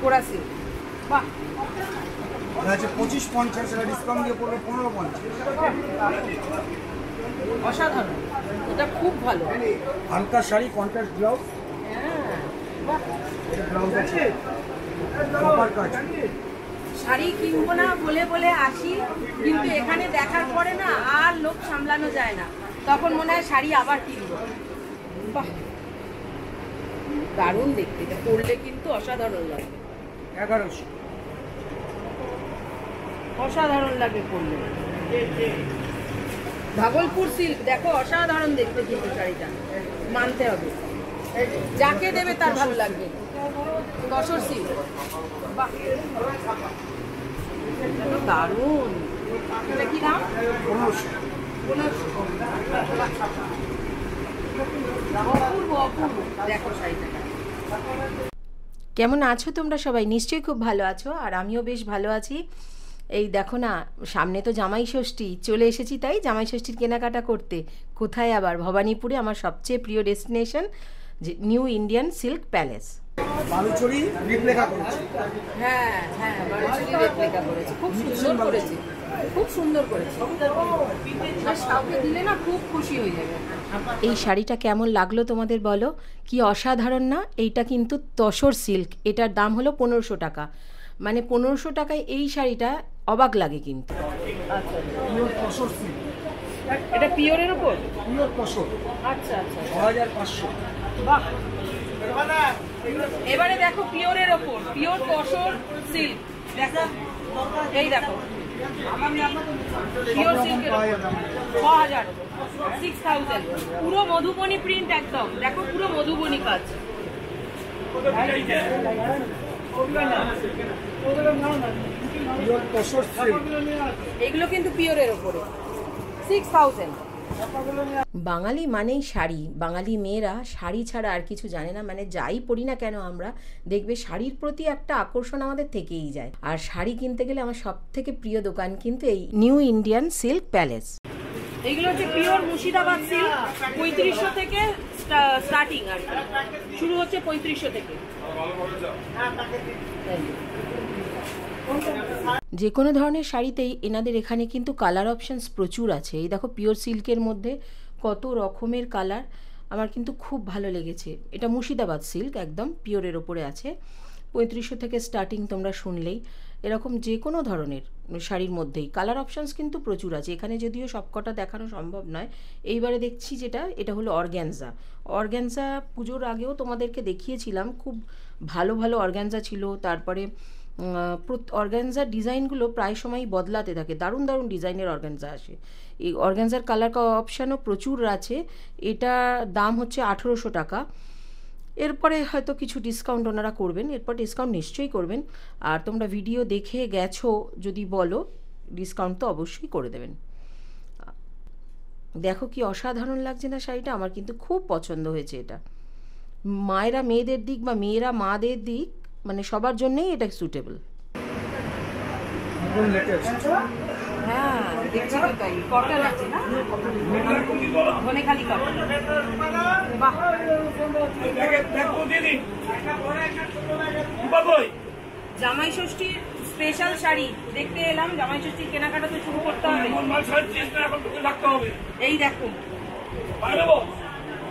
কোরা সিল্ক, বাহ। আছে 25-50, সেটা ডিসকাউন্ট দিয়ে পড়বে 15-50। অসাধারণ, এটা খুব ভালো। হালকা শাড়ি, কন্ট্রাস্ট ব্লাউজ। হ্যাঁ, বাহ। এটা ব্লাউজ আছে প্রপার কাজ। শাড়ি কিনবো না বলে বলে আসি, কিন্তু এখানে দেখার পরে না আর লোক সামলানো যায় না, তখন মনে হয় শাড়ি আবার কিনবো। বাহ, দারুণ দেখতে, এটা পরলে কিন্তু অসাধারণ লাগে। 1100। অসাধারণ লাগে পরলে। ভাগলপুর সিল্ক দেখো, অসাধারণ দেখতে কিন্তু শাড়িটা, মানতে হবে, যাকে দেবে তার ভালো লাগবে। তসর সিল্ক, বাহ, দারুণ। এটা কি দাম? 1500। অপূর্ব অপূর্ব, দেখো শাড়িটা। কেমন আছো তোমরা সবাই? নিশ্চয়ই খুব ভালো আছো, আর আমিও বেশ ভালো আছি। এই দেখো না, সামনে তো জামাই ষষ্ঠী, চলে এসেছি তাই জামাই ষষ্ঠীর কেনাকাটা করতে। কোথায় আবার? ভবানীপুরে, আমার সবচেয়ে প্রিয় destination, new Indian silk palace. Baluchari replica করেছে। হ্যাঁ হ্যাঁ, বালুচরি রেপ্লিকা করেছে, খুব সুন্দর করেছে, খুব সুন্দর করেছে। কাউকে দিলে না খুব খুশি হয়ে যাবে। এই শাড়িটা কেমন লাগলো তোমাদের বলো? কি অসাধারণ না? এইটা কিন্তু তসর সিল্ক, এটার দাম হলো 1500 টাকা। মানে 1500 টাকায় এই শাড়িটা অবাক লাগে কিন্তু। আচ্ছা, পিওর তসর সিল্ক। এটা পিওরের উপর? পিওর তসর। আচ্ছা আচ্ছা, 6500। বাহ। এবারে দেখো পিওরের ওপর, পিওর তসর সিল্ক, দেখো এই দেখো, পিওর সিল্কের ওপর 6000, 6000, পুরো মধুবনী প্রিন্ট একদম, দেখো পুরো মধুবনী কাজ। Pure tussar silk. এগুলো কিন্তু পিওরের ওপরে 6000। বাঙালি মানেই শাড়ি, বাঙালি মেয়েরা শাড়ি ছাড়া আর কিছু জানে না। মানে যাই পরি না কেন আমরা, দেখবে শাড়ির প্রতি একটা আকর্ষণ আমাদের থেকেই যায়। আর শাড়ি কিনতে গেলে আমার সব থেকে প্রিয় দোকান কিন্তু এই নিউ ইন্ডিয়ান সিল্ক প্যালেস। এইগুলো হচ্ছে পিওর মুর্শিদাবাদ সিল্ক, 3500 থেকে স্টার্টিং, আর শুরু হচ্ছে 3500 থেকে। যে কোনো ধরনের শাড়িতেই এনাদের এখানে কিন্তু কালার অপশানস প্রচুর আছে। এই দেখো পিওর সিল্কের মধ্যে কত রকমের কালার, আমার কিন্তু খুব ভালো লেগেছে। এটা মুর্শিদাবাদ সিল্ক, একদম পিওরের ওপরে আছে। 3500 থেকে স্টার্টিং, তোমরা শুনলেই। এরকম যে কোনো ধরনের শাড়ির মধ্যেই কালার অপশানস কিন্তু প্রচুর আছে এখানে, যদিও সবকটা দেখানো সম্ভব নয়। এইবারে দেখছি যেটা, এটা হলো অর্গ্যানজা। অর্গ্যানজা পুজোর আগেও তোমাদেরকে দেখিয়েছিলাম, খুব ভালো ভালো অর্গ্যানজা ছিল। তারপরে অর্গ্যানজার ডিজাইনগুলো প্রায় সময়ই বদলাতে থাকে, দারুণ দারুণ ডিজাইনের অর্গ্যানজা আসে। এই অর্গ্যানজার কালার অপশানও প্রচুর আছে। এটা দাম হচ্ছে 1800 টাকা। এরপরে হয়তো কিছু ডিসকাউন্ট ওনারা করবেন, এরপর ডিসকাউন্ট নিশ্চয়ই করবেন। আর তোমরা ভিডিও দেখে গেছো যদি বলো, ডিসকাউন্ট তো অবশ্যই করে দেবেন। দেখো কি অসাধারণ লাগছে না শাড়িটা, আমার কিন্তু খুব পছন্দ হয়েছে এটা। মায়েরা মেয়েদের দিক বা মেয়েরা মাদের দিক, মানে সবার জন্যই এটা সুটেবল। হ্যাঁ দেখছি তো তাই, কটন আছে না, ধনেখালি কটন, বাহ। জামাই ষষ্ঠীর স্পেশাল শাড়ি দেখতে এলাম, জামাই ষষ্ঠীর কেনাকাটা তো শুরু করতে হবে। এই দেখো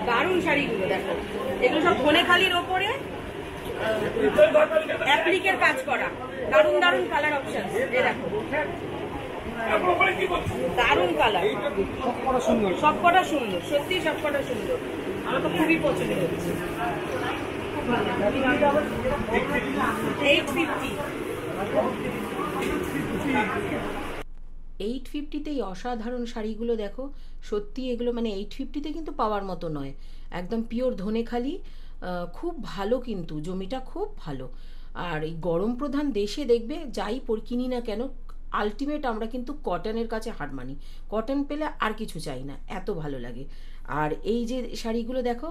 দারুণ শাড়িগুলো, দেখো এগুলো সব ধনেখালির ওপরে অ্যাপ্লিকের কাজ করা, দারুণ দারুণ কালার অপশন। এই দেখো দারুণ কালার, সবকটা সুন্দর, সত্যি সবকটা সুন্দর, আমার তো খুবই পছন্দ হচ্ছে। 850তেই অসাধারণ শাড়িগুলো দেখো, সত্যি এগুলো মানে 850তে কিন্তু পাওয়ার মতো নয়, একদম পিওর ধনেখালি, খুব ভালো কিন্তু জমিটা খুব ভালো। আর এই গরম প্রধান দেশে দেখবে যাই কিনি না কেন, আলটিমেট আমরা কিন্তু কটনের কাছে হার মানি, কটন পেলে আর কিছু চাই না, এত ভালো লাগে। আর এই যে শাড়িগুলো দেখো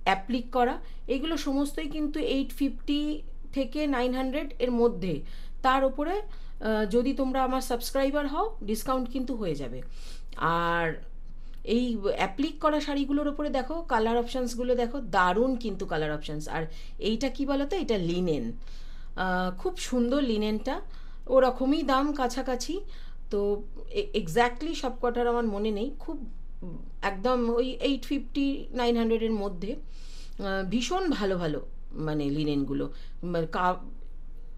অ্যাপ্লিক করা, এগুলো সমস্তই কিন্তু 850 থেকে 900 এর মধ্যে। তার উপরে যদি তোমরা আমার সাবস্ক্রাইবার হও ডিসকাউন্ট কিন্তু হয়ে যাবে। আর এই অ্যাপ্লিক করা শাড়িগুলোর উপরে দেখো কালার অপশানসগুলো দেখো, দারুণ কিন্তু কালার অপশানস। আর এইটা কি বলো তো, এটা লিনেন, খুব সুন্দর লিনেনটা, ওরকমই দাম কাছাকাছি। তো এক্স্যাক্টলি সব কটার আমার মনে নেই, খুব একদম ওই 850-900-এর মধ্যে। ভীষণ ভালো ভালো মানে লিনেনগুলো,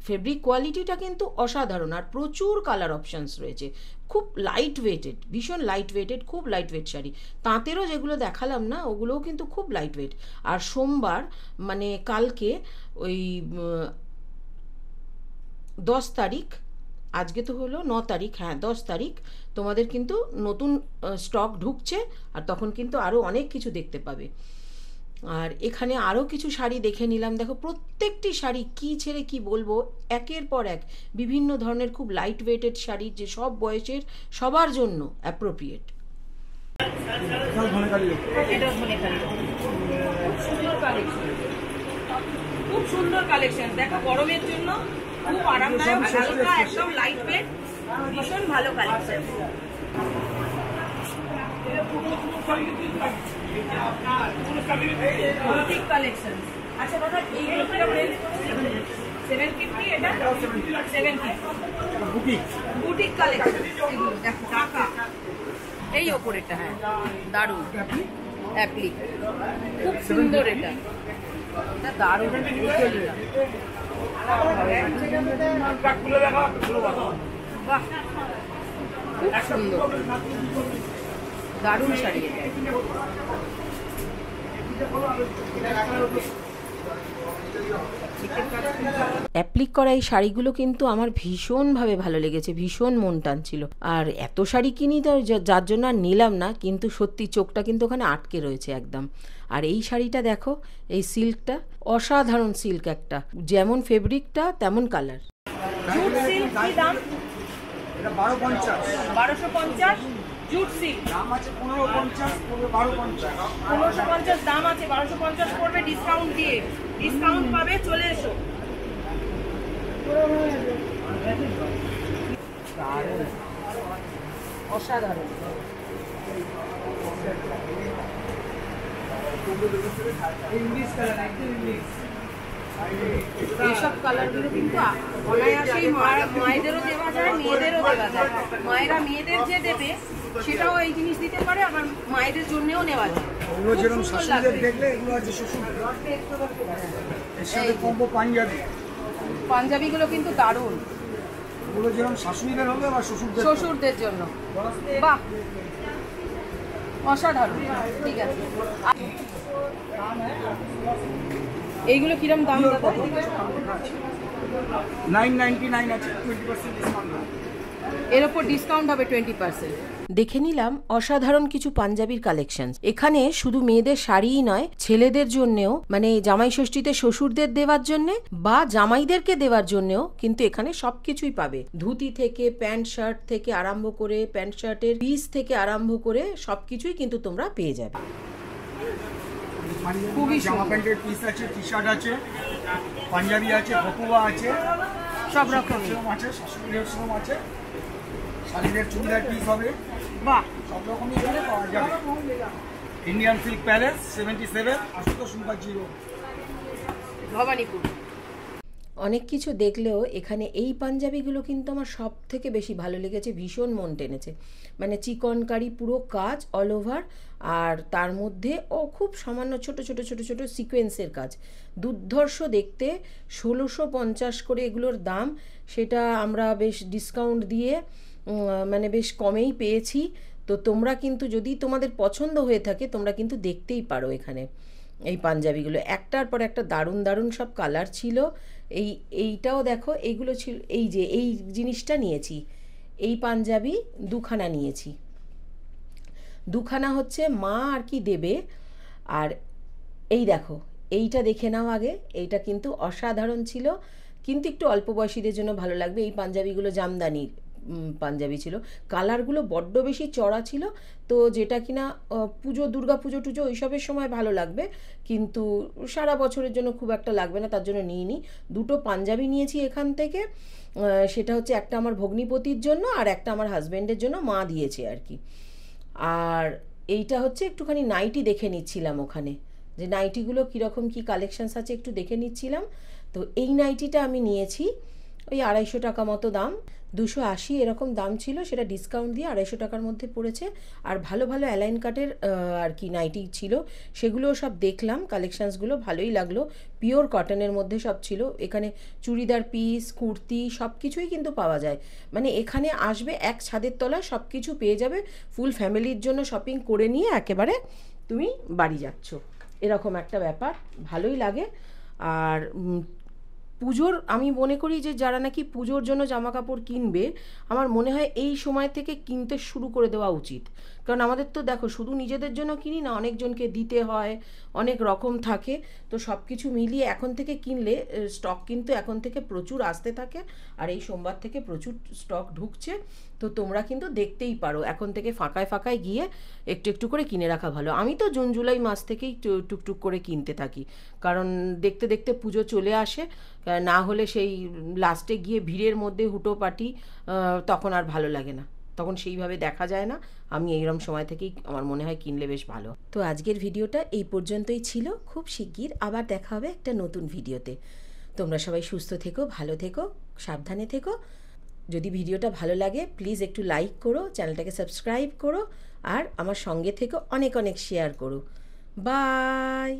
ফেব্রিক কোয়ালিটিটা কিন্তু অসাধারণ, আর প্রচুর কালার অপশানস রয়েছে। খুব লাইট ওয়েটেড, ভীষণ লাইট ওয়েটেড, খুব লাইট ওয়েট শাড়ি। তাঁতেরও যেগুলো দেখালাম না ওগুলোও কিন্তু খুব লাইট ওয়েট। আর সোমবার মানে কালকে ওই 10 তারিখ, আজকে তো হলো 9 তারিখ, হ্যাঁ 10 তারিখ তোমাদের কিন্তু নতুন স্টক ঢুকছে, আর তখন কিন্তু আরও অনেক কিছু দেখতে পাবে। আর এখানে আরও কিছু শাড়ি দেখে নিলাম। দেখো প্রত্যেকটি শাড়ি কি ছেড়ে কি বলবো, একের পর এক বিভিন্ন ধরনের খুব লাইট ওয়েটেড শাড়ি, যে সব বয়সের সবার জন্য অ্যাপ্রোপ্রিয়েট। খুব সুন্দর কালেকশন, দেখো গরমের জন্য খুব আরামদায়ক, হালকা একদম লাইট ওয়েট, ভীষণ ভালো কালেকশন। Boutique collection. আচ্ছা দাদা এইগুলো কি রেঞ্জ? 750, এটা 750 বুটিক কালেকশন। এগুলো দেখো টাকা এই ওপরেটা, হ্যাঁ দারুণ অ্যাপ্লিক, খুব সুন্দর, এটা দারুণ। বাহ খুব সুন্দর, দারুণ শাড়ি। অ্যাপ্লিক করা এই শাড়িগুলো কিন্তু আমার ভীষণভাবে ভালো লেগেছে, ভীষণ মন টানছিল। আর এত শাড়ি কিনি তো যার জন্য আর নিলাম না, কিন্তু সত্যি চোখটা কিন্তু ওখানে আটকে রয়েছে একদম। আর এই শাড়িটা দেখো, এই সিল্কটা অসাধারণ সিল্ক, একটা যেমন ফেব্রিকটা তেমন কালার। জুট সিল্ক কি দাম? এটা 1250, 1250 জুট সিল্ক। দাম আছে 1550, পড়বে 1250। 1550 দাম আছে, 1250 পড়বে ডিসকাউন্ট দিয়ে। ডিসকাউন্ট পাবে, চলে এসো। অসাধারণ। এইসব কালারগুলো কিন্তু অনায়াসেই মায়েদেরও দেওয়া যায়, মেয়েদেরও দেওয়া যায়। মায়েরা মেয়েদের যে দেবে সেটাও এই জিনিস দিতে পারে, আবার মায়েদের জন্যও নেওয়া যায়। এগুলো যেরকম শাশুড়িদের দেখলে এগুলো আছে শ্বশুর, এর সাথে কম্বো পাঞ্জাবি। পাঞ্জাবিগুলো কিন্তু দারুণ, এগুলো যেরকম শাশুড়িদের হবে বা শ্বশুরদের জন্য। বাহ অসাধারণ, ঠিক আছে। এইগুলো কিরম দাম দাদা? 999 আছে, 20% ডিসকাউন্ট। এর উপর ডিসকাউন্ট হবে 20%। দেখে নিলাম অসাধারণ কিছু পাঞ্জাবির কালেকশন। এখানে শুধু মেয়েদের শাড়িই নয়, ছেলেদের জন্যেও, মানে জামাই ষষ্ঠীতে শ্বশুরদের দেওয়ার জন্যে বা জামাইদেরকে দেওয়ার জন্যেও কিন্তু এখানে সবকিছুই পাবে। ধুতি থেকে প্যান্ট শার্ট থেকে আরম্ভ করে, প্যান্ট শার্টের পিস থেকে আরম্ভ করে সবকিছুই কিন্তু তোমরা পেয়ে যাবে। খুবই জামা প্যান্টের পিস আছে, টি শার্ট আছে, পাঞ্জাবি আছে, বকুয়া আছে, সব রকম আছে, শাশুড়িদের শ্রম আছে, শাড়িদের চুড়িদার পিস হবে। বাহ সব রকমই এখানে পাওয়া যাবে। Indian silk palace 77 Ashutosh Mukherjee road, Bhowanipur. অনেক কিছু দেখলেও এখানে এই পাঞ্জাবিগুলো কিন্তু আমার সব থেকে বেশি ভালো লেগেছে, ভীষণ মন টেনেছে। মানে চিকনকারি পুরো কাজ অল ওভার, আর তার মধ্যে খুব সামান্য ছোট ছোট ছোট ছোট সিকোয়েন্সের কাজ, দুর্ধর্ষ দেখতে। 1650 করে এগুলোর দাম, সেটা আমরা বেশ ডিসকাউন্ট দিয়ে মানে বেশ কমেই পেয়েছি। তো তোমরা কিন্তু যদি তোমাদের পছন্দ হয়ে থাকে তোমরা কিন্তু দেখতেই পারো এখানে এই পাঞ্জাবিগুলো, একটার পর একটা দারুণ দারুণ সব কালার ছিল। এইটাও দেখো, এইগুলো ছিল, এই যে এই জিনিসটা নিয়েছি, এই পাঞ্জাবি দুখানা নিয়েছি, দুখানা হচ্ছে মা আর কি দেবে। আর এই দেখো, এইটা দেখে নাও আগে, এইটা কিন্তু অসাধারণ ছিল, কিন্তু একটু অল্প বয়সীদের জন্য ভালো লাগবে। এই পাঞ্জাবিগুলো জামদানির পাঞ্জাবি ছিল, কালারগুলো বড্ড বেশি চড়া ছিল, তো যেটা কিনা পুজো, দুর্গা পুজো টুজো ওইসবের সময় ভালো লাগবে, কিন্তু সারা বছরের জন্য খুব একটা লাগবে না, তার জন্য নিইনি। দুটো পাঞ্জাবি নিয়েছি এখান থেকে, সেটা হচ্ছে একটা আমার ভগ্নিপতির জন্য আর একটা আমার হাজব্যান্ডের জন্য, মা দিয়েছে আর কি। আর এইটা হচ্ছে একটুখানি নাইটি দেখে নিচ্ছিলাম ওখানে, যে নাইটিগুলো কীরকম কী কালেকশানস আছে একটু দেখে নিচ্ছিলাম। তো এই নাইটিটা আমি নিয়েছি ওই 250 টাকা মতো দাম, 280 এরকম দাম ছিল, সেটা ডিসকাউন্ট দিয়ে 250 টাকার মধ্যে পড়েছে। আর ভালো ভালো অ্যালাইন কাটের আর কি নাইটি ছিল, সেগুলোও সব দেখলাম, কালেকশানসগুলো ভালোই লাগলো, পিওর কটনের মধ্যে সব ছিল। এখানে চুড়িদার পিস, কুর্তি সব কিছুই কিন্তু পাওয়া যায়। মানে এখানে আসবে এক ছাদের তলায় সব কিছু পেয়ে যাবে, ফুল ফ্যামিলির জন্য শপিং করে নিয়ে একেবারে তুমি বাড়ি যাচ্ছ, এরকম একটা ব্যাপার, ভালোই লাগে। আর পুজোর আমি মনে করি যে যারা নাকি পুজোর জন্য জামা কাপড় কিনবে, আমার মনে হয় এই সময় থেকে কিনতে শুরু করে দেওয়া উচিত। কারণ আমাদের তো দেখো শুধু নিজেদের জন্য কিনি না, অনেকজনকে দিতে হয়, অনেক রকম থাকে। তো সব কিছু মিলিয়ে এখন থেকে কিনলে স্টক কিন্তু এখন থেকে প্রচুর আসতে থাকে, আর এই সোমবার থেকে প্রচুর স্টক ঢুকছে। তো তোমরা কিন্তু দেখতেই পারো, এখন থেকে ফাঁকায় ফাঁকায় গিয়ে একটু একটু করে কিনে রাখা ভালো। আমি তো জুন জুলাই মাস থেকেই টুকটুক করে কিনতে থাকি, কারণ দেখতে দেখতে পুজো চলে আসে, না হলে সেই লাস্টে গিয়ে ভিড়ের মধ্যে হুটোপাটি, তখন আর ভালো লাগে না, তখন সেইভাবে দেখা যায় না। আমি এইরকম সময় থেকেই আমার মনে হয় কিনলে বেশ ভালো। তো আজকের ভিডিওটা এই পর্যন্তই ছিল, খুব শিগগির আবার দেখা হবে একটা নতুন ভিডিওতে। তোমরা সবাই সুস্থ থেকো, ভালো থেকো, সাবধানে থেকো। যদি ভিডিওটা ভালো লাগে প্লিজ একটু লাইক করো, চ্যানেলটাকে সাবস্ক্রাইব করো, আর আমার সঙ্গে থেকো, অনেক অনেক শেয়ার করো। বাই।